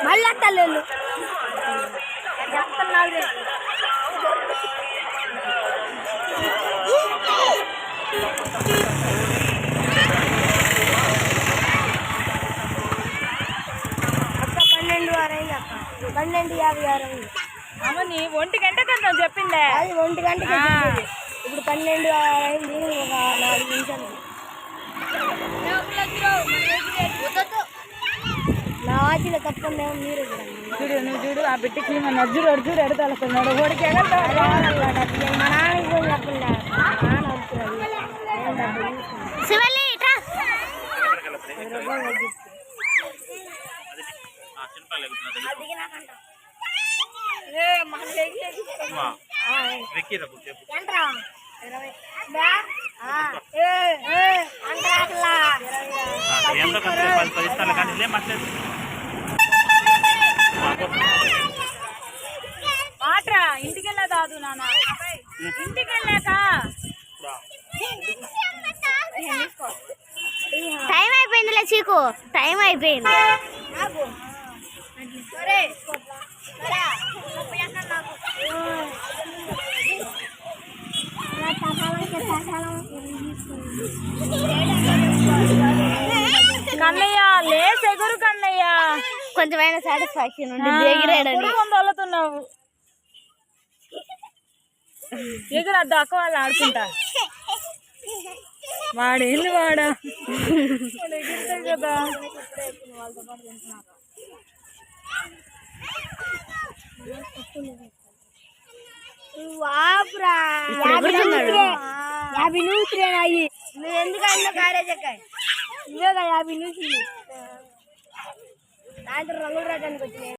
మళ్ళీ తల్లు చెప్తున్నారు. అక్క 12 అయింది అక్క, 12:56. అవుని 1 గంట కదా చెప్పిందే, అది 1 గంటకి ఇప్పుడు 12 అయింది. ఒక 4 నిమిషాలు. నా వాచిలో తప్పకుండా మీరు చూడు, నువ్వు చూడు ఆ బిడ్డకి మా నజ్జుడు అర్జుడు ఎడతలుతున్నాడు. ఓడికి ఎగలుతాడు. మా నాన్నకి కూడా చెప్పండి. నాన్న ఆట్రా ఇంటికి వెళ్ళా కాదు నాన్న, ఇంటికి వెళ్ళాక టైం అయిపోయిందిలే చీకు, టైం అయిపోయింది. కన్నయ్య లేస్ ఎగురు కన్నయ్య, కొంచెమైనా సాటిస్ఫాక్షన్ ఉంటుంది. వదులుతున్నావు ఎగురు అద్దు అక్క వాళ్ళు ఆడుకుంటా. వాడేంది వాడా ఎగురుతాయి కదా. యాభై నిమిషాలు అయ్యి నువ్వు ఎందుకన్నా కాలేజ్ ఎక్కాయి ఇవేగా 50 నిమిషాలు సాయంత్రం రంగుల రాజానికి వచ్చినాయి.